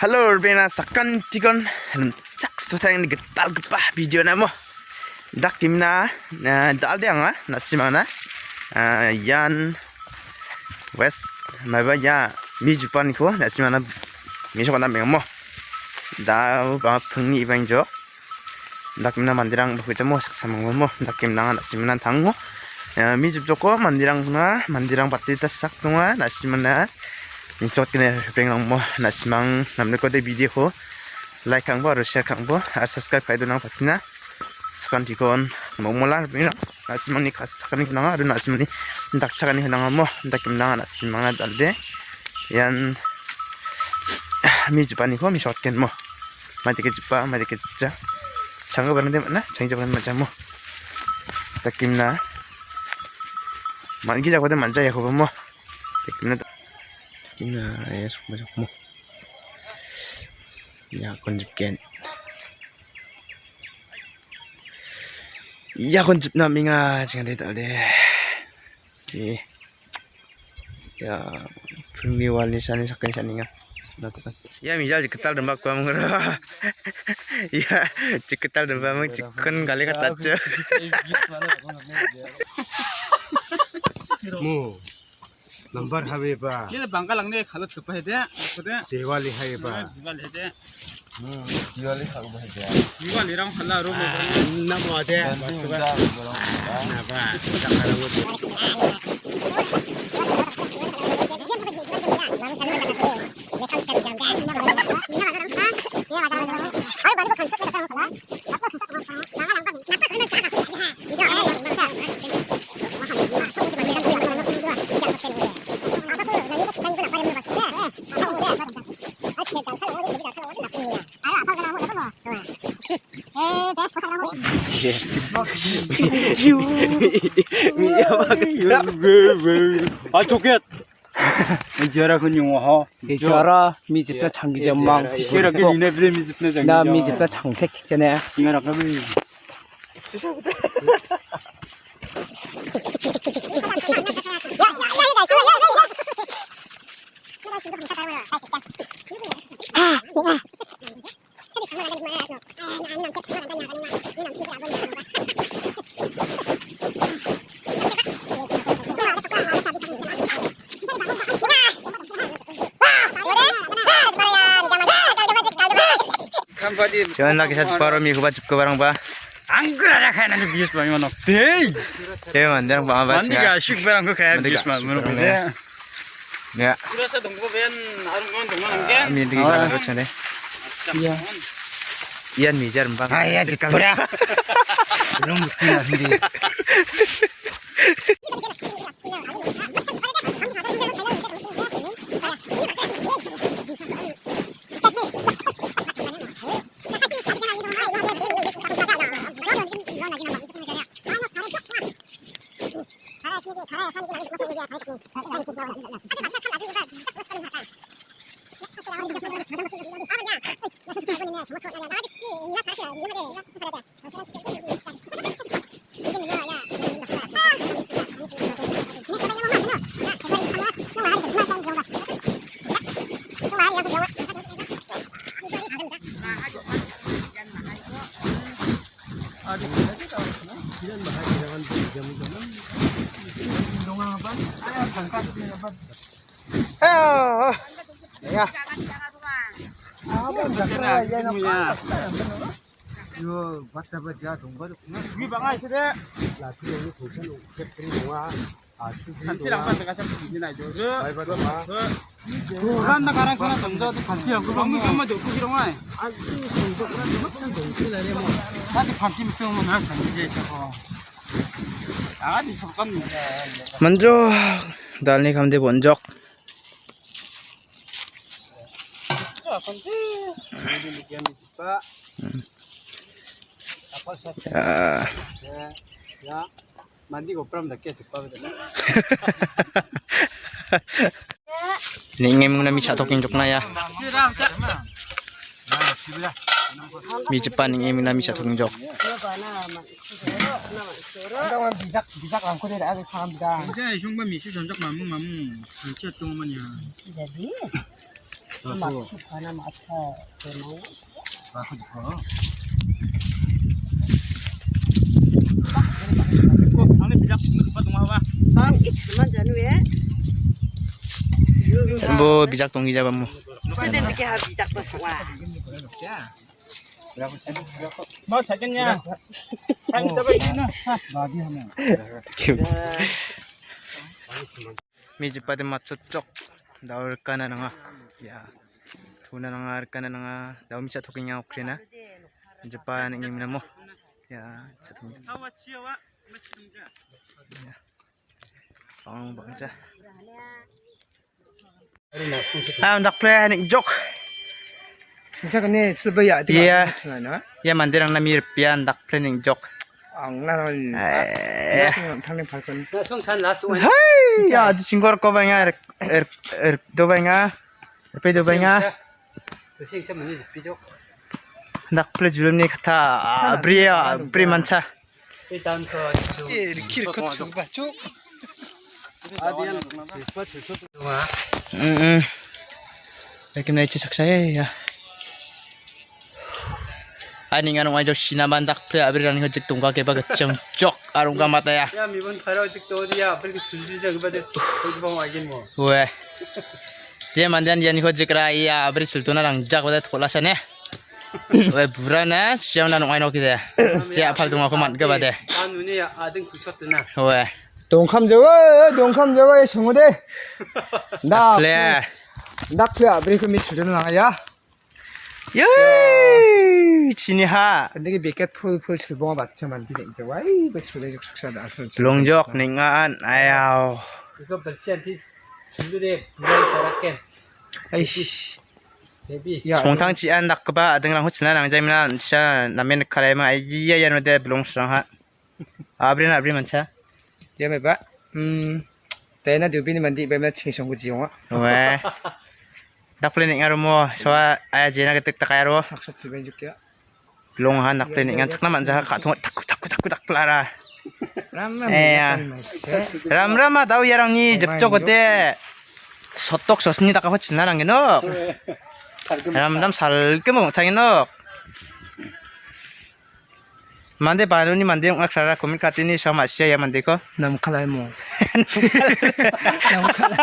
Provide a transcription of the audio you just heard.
Halo, bena sakan tikon cak sutang ni getal gepa video namo. Dak timna dal dia nga nasimana yan west maba ya mi Japan ko nasimana mi so kana memo. Da ba phungni ibang jo. Dak timna mandirang bakujamo saksamang mo. Dak timna nasimana tanggo. Mi joko mandirang na mandirang patita sak tunga nasimana insert kena pengang mo nasimang namne ko de video ko like kang bo share kang bo subscribe kai do nang patina sakan tikon momolar pengang nasimang ni khas sakan ni nang adu nasimang ni dak chakani nang mo dak nang nasimang na dalde yan mi jupani ko mi short ken mo mati ke jupa mati ke ja changa barande na changi jaban macam mo dak kimna mangi jago de manja ya ko mo kimna Ina ya sukma mo ya konjupken ya konjup na minga jangan detail deh ni ya pengniwal ni sana sakan saninga lakukan ya misal ceketal dembak bang ya ceketal dembak bang cikon kali kata aja mu number हवे बा ये बंका लगने खालत कप है दे कदे दिवाली है बा दिवाली है दे दिवाली खाऊ है दे दिवाली रंग हल्ला रो में नमो दे ना बा 아 좋겠 이제라 그냥 와 이제라 미집다 장기전망 이렇게 니네 비대 미집네 장기 나 미집다 장택 전에 싱아라 가비 Jangan lagi satu paruh mi kubat ke barang ba. angkara kayak nanti bias banget mana Deh. Ya mandir ba ba. mandi gak asyik barang kok kayak bias banget mana beda Ya. kurasa dongko ben harungan dongan angke Mi digi jalan terus nih. Iya. Ian mijar mbang. 아야 짓거라 belum bukti nanti Ayo. Ya. 이거 봤다 봤자 동거도 위 방아 있어 돼 라티 여기 도선 캡트리 동아 아 간티랑 반대 가서 비지나 줘 잘 봐도 봐 그란다 가랑 가랑 던져도 간티랑 그 방금 좀만 더 크기로 와 아직 반티 밑에만 할 간지 저거 아가지 잠깐 Manjok. Dal ni kamde bonjok. Ya. 야 만디고 프람 닿게 듣거든 Ni ngem na mi satok injok na ya. Mi Japan ngem na mi satok injok. 한동안 비작 않고 내려 아직 사람이다 이제 흉반 미시 전적 마뭉 전체 동만이야 진짜지 막 하나 맞춰. Aku juga. 안에 비작 오빠 동화봐. Bang, itu mana nih? 전부 미작 동기 잡아 뭐. Kita mikir harus bijak bersama. 뭐 자겠냐? 한 잡아 있나? 미집바데 맞춰 쪽 나올까나 나가. 야. Tuna nga arkana nga daw mi sa tuking nga okrina. Japan ng imna mo. Ya, sa tuking. 아와 치아와 맞춘자. Pang bangsa. Dak play ning jok. 진짜 근데 슬버야 Iya. 나 Ya mandirang namir pian dak play ning jok. ang nanon 당내 발건 성산 나스 원. Hai, ya du chingor ko ba nga do ba nga. Pe do ba nga. 도시 좀 문제 비죠. dak play julum ni kata bria mancha. 일단 그 Kiri kau tu baca. Adian, cepat cepat. Lagi na ichisak saya ya. Ani nga nung ajo sinaman dak play abriran hojik tungka ke bagat jok arung ka mata ya. 야 미분 바로 직도 어디야? 빨리 줄줄자 그바데 거기 보면 알긴 뭐. Weh. Je mandian yani hojik ra iya abri sultuna rang jak badat kolasane. Weh burana siam na nung aino kide. Je apal tunga ko mat ka bade. 나 눈이 아등 굳혔더나. Weh. 동감 저거 성우대 나 Play. 낙표야 브레이크 밑으로 나가야 Yey. Chini ha. 근데 이게 몇개 풀 출봉아 맞춰 만드네 이제 와이 그 초대적 숙사다 Longjok ningaan ayaw. 이거 벌시한테 줄들에 불을 따랐겐. Aish. 데비. 야 Songtang cian dak ka ba adeng lang hotsna lang jaimna siya namen kare ma iya ya no de belong strang ha. Abri mancha. 얘 봐. 대나 두비니 만디 배면 칭송구 지용아 Weh. Dak play ning aro mo so aya jena ketek takayaro. 삭삭 들면 줄게요 Belong ha dak play ning chak naman sa ka takku dak plara. 람람 Ram ram daw yarang ni jepjok ote. Sotok sosni dak hotsna lang no. Ram salke mo changin no. Mande banuni mande yung akrara komit katini sama siya ya mande ko. 너무 칼날 뭐 너무 칼날